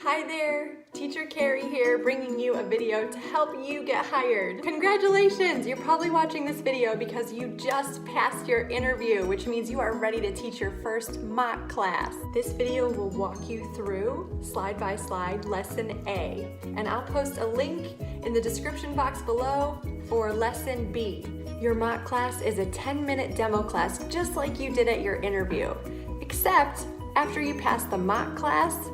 Hi there, Teacher Kari here, bringing you a video to help you get hired. Congratulations! You're probably watching this video because you just passed your interview, which means you are ready to teach your first mock class. This video will walk you through, slide by slide, Lesson A, and I'll post a link in the description box below for Lesson B. Your mock class is a 10-minute demo class, just like you did at your interview, except after you pass the mock class,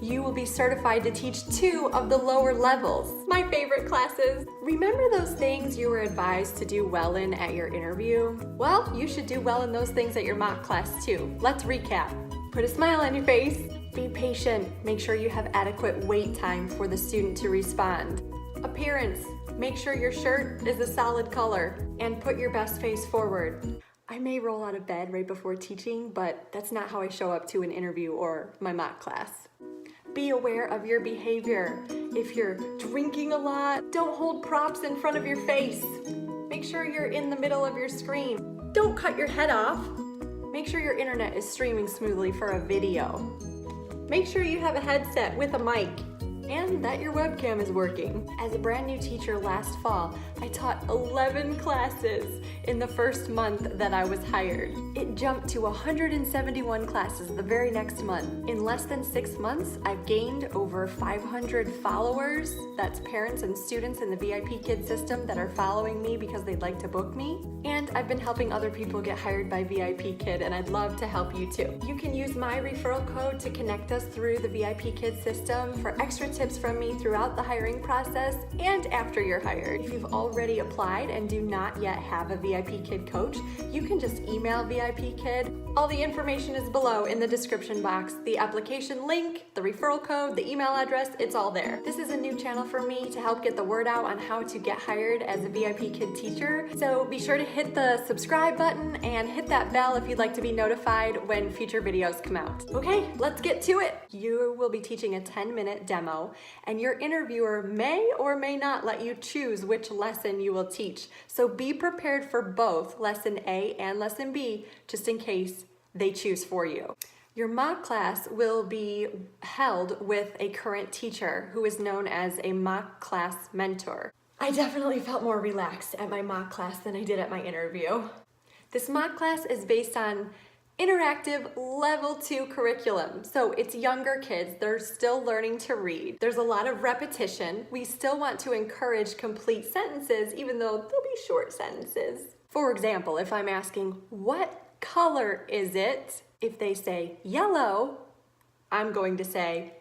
you will be certified to teach 2 of the lower levels. My favorite classes. Remember those things you were advised to do well in at your interview? Well, you should do well in those things at your mock class too. Let's recap. Put a smile on your face. Be patient. Make sure you have adequate wait time for the student to respond. Appearance. Make sure your shirt is a solid color and put your best face forward. I may roll out of bed right before teaching, but that's not how I show up to an interview or my mock class. Be aware of your behavior. If you're drinking a lot, don't hold props in front of your face. Make sure you're in the middle of your screen. Don't cut your head off. Make sure your internet is streaming smoothly for a video. Make sure you have a headset with a mic and that your webcam is working. As a brand new teacher last fall, I taught 11 classes in the first month that I was hired. It jumped to 171 classes the very next month. In less than 6 months, I've gained over 500 followers. That's parents and students in the VIPKID system that are following me because they'd like to book me. And I've been helping other people get hired by VIPKID, and I'd love to help you too. You can use my referral code to connect us through the VIPKID system for extra tips from me throughout the hiring process and after you're hired. If you've already applied and do not yet have a VIPKID coach, you can just email VIPKID. All the information is below in the description box. The application link, the referral code, the email address, it's all there. This is a new channel for me to help get the word out on how to get hired as a VIPKID teacher. So be sure to hit the subscribe button and hit that bell if you'd like to be notified when future videos come out. Okay, let's get to it. You will be teaching a 10-minute demo, and your interviewer may or may not let you choose which lesson you will teach. So be prepared for both Lesson A and Lesson B, just in case they choose for you. Your mock class will be held with a current teacher who is known as a mock class mentor. I definitely felt more relaxed at my mock class than I did at my interview. This mock class is based on interactive level 2 curriculum. So it's younger kids, they're still learning to read. There's a lot of repetition. We still want to encourage complete sentences, even though they'll be short sentences. For example, if I'm asking, what color is it? If they say yellow, I'm going to say,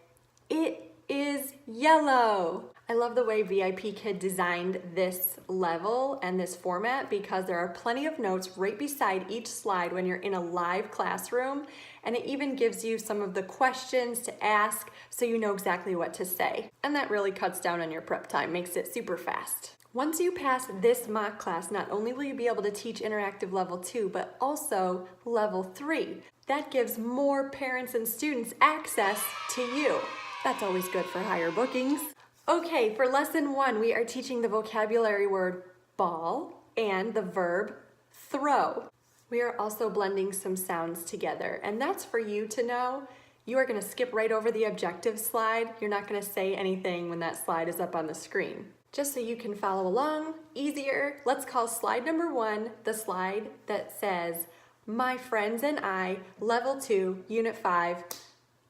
it is yellow. I love the way VIPKID designed this level and this format because there are plenty of notes right beside each slide when you're in a live classroom, and it even gives you some of the questions to ask so you know exactly what to say. And that really cuts down on your prep time, makes it super fast. Once you pass this mock class, not only will you be able to teach interactive level 2, but also level 3. That gives more parents and students access to you. That's always good for higher bookings. Okay, for Lesson 1, we are teaching the vocabulary word ball and the verb throw. We are also blending some sounds together, and that's for you to know. You are going to skip right over the objective slide. You're not going to say anything when that slide is up on the screen. Just so you can follow along easier, let's call slide number 1 the slide that says, My Friends and I, Level 2, Unit 5,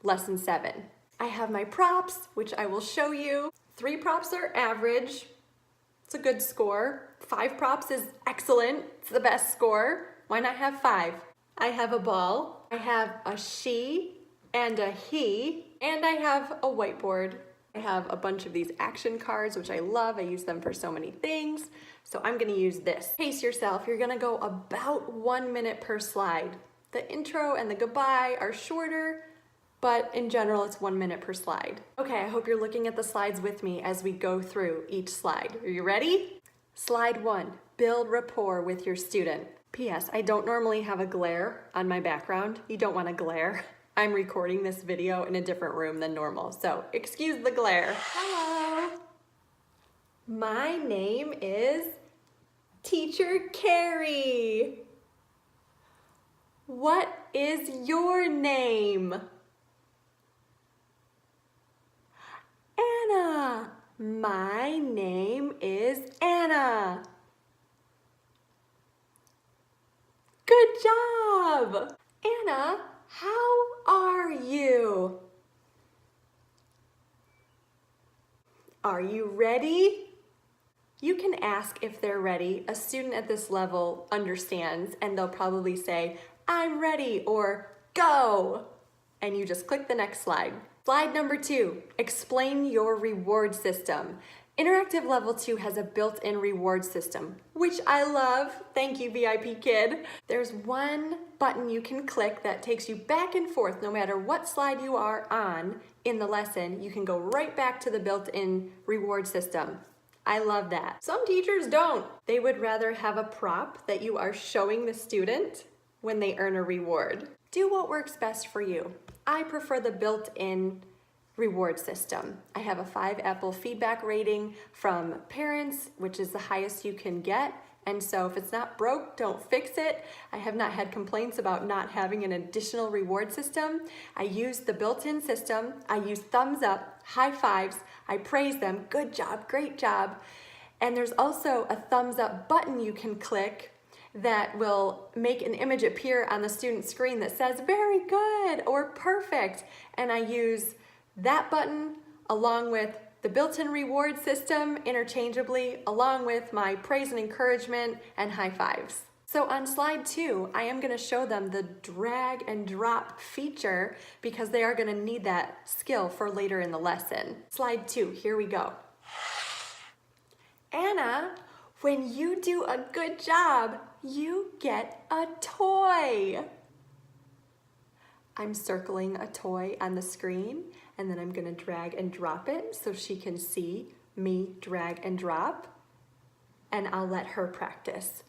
Lesson 7. I have my props, which I will show you. 3 props are average. It's a good score. 5 props is excellent. It's the best score. Why not have 5? I have a ball. I have a she and a he. And I have a whiteboard. I have a bunch of these action cards, which I love. I use them for so many things. So I'm going to use this. Pace yourself. You're going to go about 1 minute per slide. The intro and the goodbye are shorter, but in general, it's 1 minute per slide. Okay, I hope you're looking at the slides with me as we go through each slide. Are you ready? Slide 1, build rapport with your student. P.S. I don't normally have a glare on my background. You don't want to glare. I'm recording this video in a different room than normal, so excuse the glare. Hello. My name is Teacher Kari. What is your name? My name is Anna. Good job! Anna, how are you? Are you ready? You can ask if they're ready. A student at this level understands and they'll probably say, I'm ready, or go. And you just click the next slide. Slide number 2, explain your reward system. Interactive Level 2 has a built-in reward system, which I love. Thank you, VIPKID. There's one button you can click that takes you back and forth no matter what slide you are on in the lesson. You can go right back to the built-in reward system. I love that. Some teachers don't. They would rather have a prop that you are showing the student when they earn a reward. Do what works best for you. I prefer the built-in reward system. I have a 5 Apple feedback rating from parents, which is the highest you can get. And so if it's not broke, don't fix it. I have not had complaints about not having an additional reward system. I use the built-in system. I use thumbs up, high fives. I praise them. Good job, great job. And there's also a thumbs up button you can click that will make an image appear on the student's screen that says very good or perfect. And I use that button along with the built-in reward system interchangeably, along with my praise and encouragement and high fives. So on slide 2, I am going to show them the drag and drop feature because they are going to need that skill for later in the lesson. Slide 2, here we go. Anna, when you do a good job, you get a toy. I'm circling a toy on the screen, and then I'm going to drag and drop it so she can see me drag and drop, and I'll let her practice.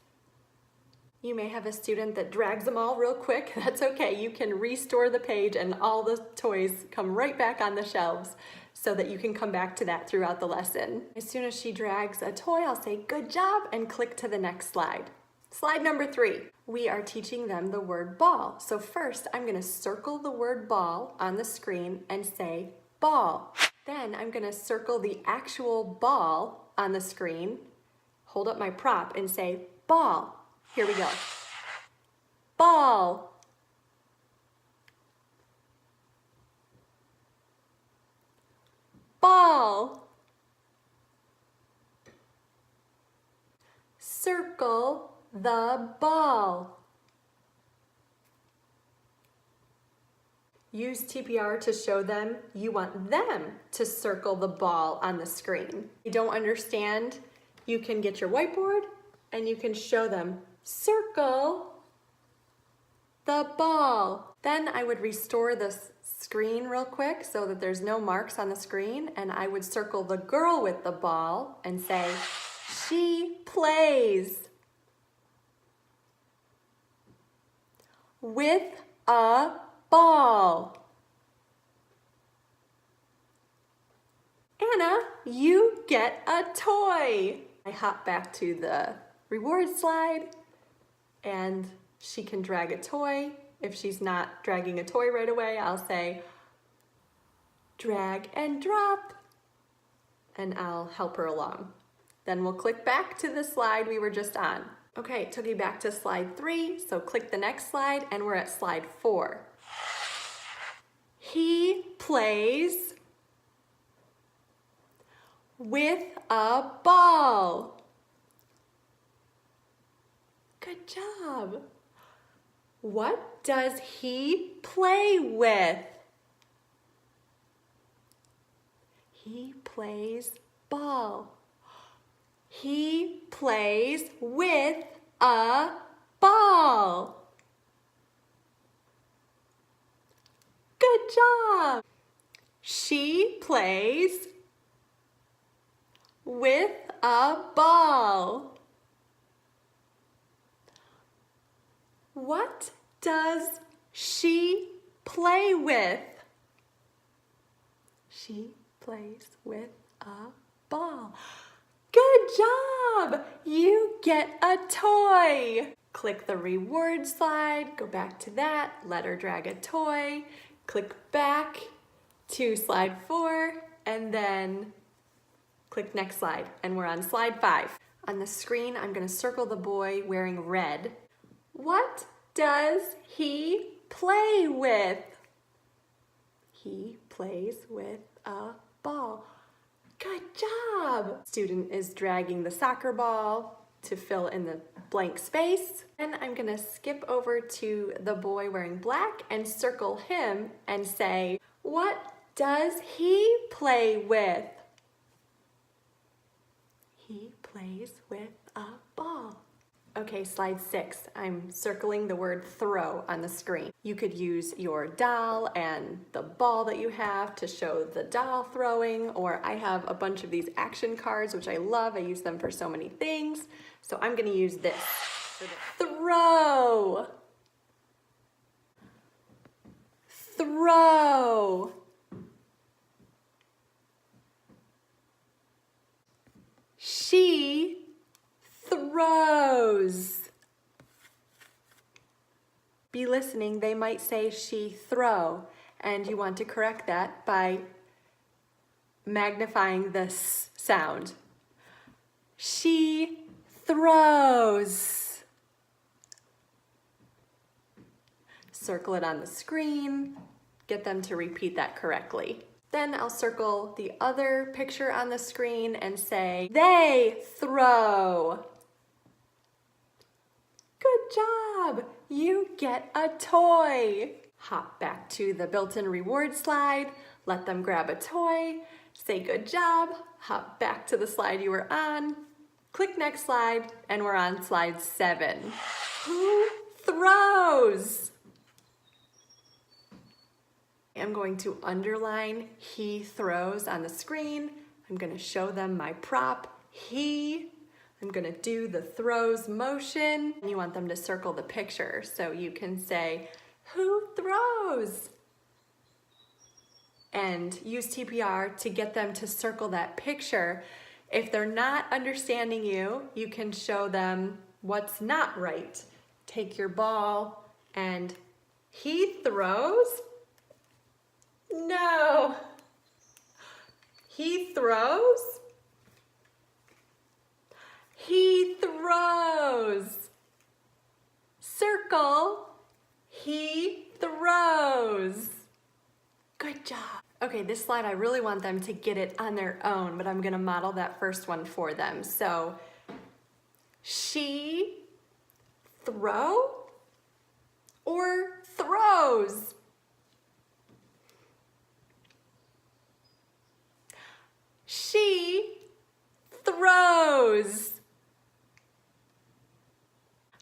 You may have a student that drags them all real quick. That's okay. You can restore the page and all the toys come right back on the shelves so that you can come back to that throughout the lesson. As soon as she drags a toy, I'll say, good job, and click to the next slide. Slide number 3, we are teaching them the word ball. So first, I'm going to circle the word ball on the screen and say ball. Then I'm going to circle the actual ball on the screen, hold up my prop and say ball. Here we go. Ball. Ball. Circle the ball. Use TPR to show them you want them to circle the ball on the screen. If you don't understand, you can get your whiteboard and you can show them, circle the ball. Then I would restore the screen real quick so that there's no marks on the screen, and I would circle the girl with the ball and say, she plays with a ball. Anna, you get a toy. I hop back to the reward slide and she can drag a toy. If she's not dragging a toy right away, I'll say drag and drop and I'll help her along. Then we'll click back to the slide we were just on. Okay, it took you back to slide 3, so click the next slide and we're at slide 4. He plays with a ball. Good job. What does he play with? He plays ball. He plays with a ball. Good job. She plays with a ball. What does she play with? She plays with a ball. Good job! You get a toy. Click the reward slide, go back to that, let her drag a toy, click back to slide 4, and then Click next slide, and we're on slide 5. On the screen, I'm gonna circle the boy wearing red. What does he play with? He plays with a ball. Good job! Student is dragging the soccer ball to fill in the blank space. And I'm gonna skip over to the boy wearing black and circle him and say, what does he play with? He plays with a ball. Okay, slide 6. I'm circling the word throw on the screen. You could use your doll and the ball that you have to show the doll throwing, or I have a bunch of these action cards, which I love. I use them for so many things. So I'm gonna use this. Throw. Throw. She throws. Be listening, they might say she throw, and you want to correct that by magnifying the s sound. She throws. Circle it on the screen, get them to repeat that correctly. Then I'll circle the other picture on the screen and say, they throw. Good job! You get a toy. Hop back to the built-in reward slide, let them grab a toy, say good job, hop back to the slide you were on, click next slide, and we're on slide 7. Who throws? I'm going to underline he throws on the screen. I'm going to show them my prop, he. I'm going to do the throws motion. You want them to circle the picture, so you can say, who throws? And use TPR to get them to circle that picture. If they're not understanding you, you can show them what's not right. Take your ball and he throws? No. He throws? He throws. Circle. He throws. Good job. Okay, this slide, I really want them to get it on their own, but I'm gonna model that first one for them. So, she throw or throws? She throws.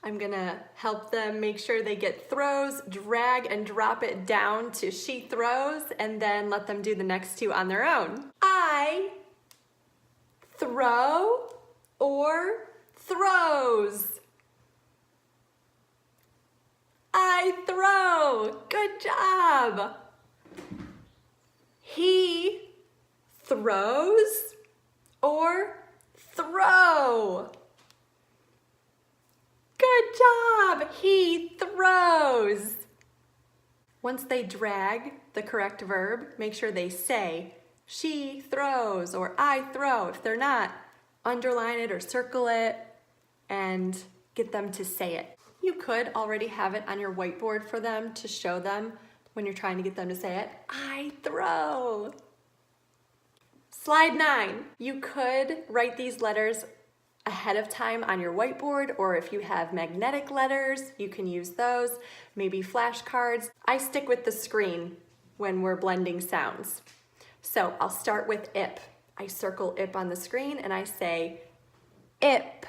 I'm gonna help them make sure they get throws, drag and drop it down to she throws, and then let them do the next two on their own. I throw or throws? I throw. Good job. He throws or throw? Good job. He throws. Once they drag the correct verb, make sure they say she throws or I throw. If they're not, underline it or circle it and get them to say it. You could already have it on your whiteboard for them to show them when you're trying to get them to say it. I throw. Slide 9. You could write these letters ahead of time on your whiteboard, or if you have magnetic letters, you can use those, maybe flashcards. I stick with the screen when we're blending sounds. So I'll start with ip. I circle ip on the screen and I say ip.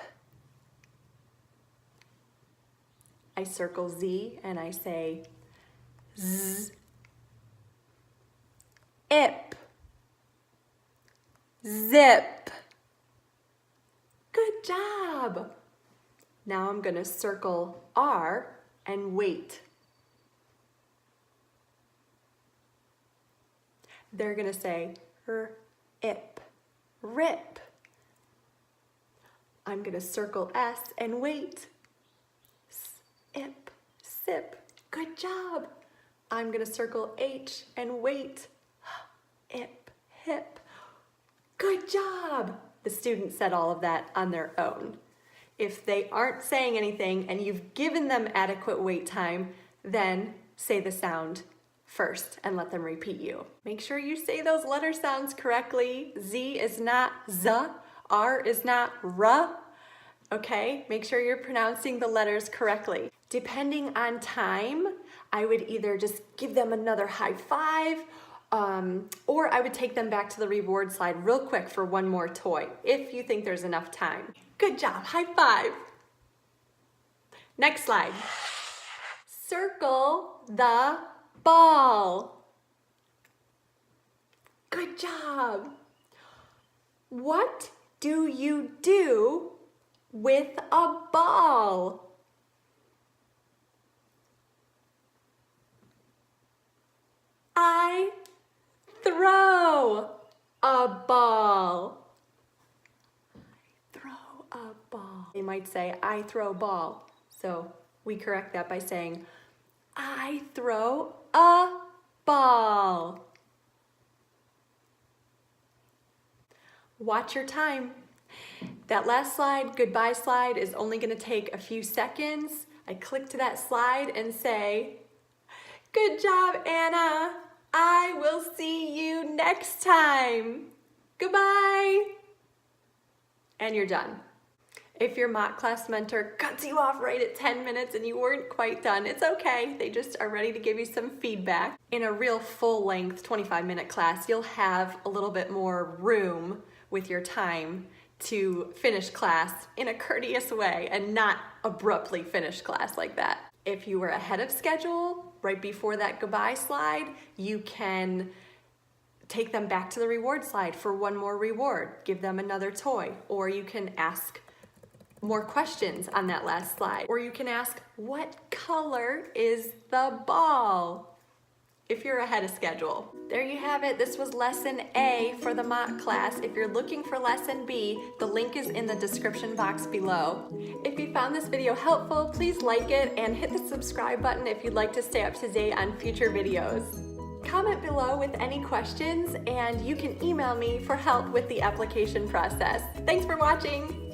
I circle Z and I say z. Ip. Zip. Good job. Now I'm gonna circle R and wait. They're gonna say ip, rip. I'm gonna circle S and wait. Ip, sip. Good job. I'm gonna circle H and wait. Ip, hip. Good Good job. The student said all of that on their own. If they aren't saying anything and you've given them adequate wait time, then say the sound first and let them repeat you. Make sure you say those letter sounds correctly. Z is not Z, R is not R. Okay, make sure you're pronouncing the letters correctly. Depending on time, I would either just give them another high five, or I would take them back to the reward slide real quick for one more toy, if you think there's enough time. Good job, high five. Next slide. Circle the ball. Good job. What do you do with a ball? I throw a ball. I throw a ball. They might say, I throw ball. So we correct that by saying, I throw a ball. Watch your time. That last slide, goodbye slide, is only going to take a few seconds. I click to that slide and say, good job, Anna. I will see you next time. Goodbye. And you're done. If your mock class mentor cuts you off right at 10 minutes and you weren't quite done, it's okay. They just are ready to give you some feedback. In a real full-length 25-minute class, you'll have a little bit more room with your time to finish class in a courteous way and not abruptly finish class like that. If you were ahead of schedule, right before that goodbye slide, you can take them back to the reward slide for one more reward, give them another toy, or you can ask more questions on that last slide, or you can ask, what color is the ball? If you're ahead of schedule. There you have it. This was lesson A for the mock class. If you're looking for lesson B, the link is in the description box below. If you found this video helpful, please like it and hit the subscribe button if you'd like to stay up to date on future videos. Comment below with any questions and you can email me for help with the application process. Thanks for watching.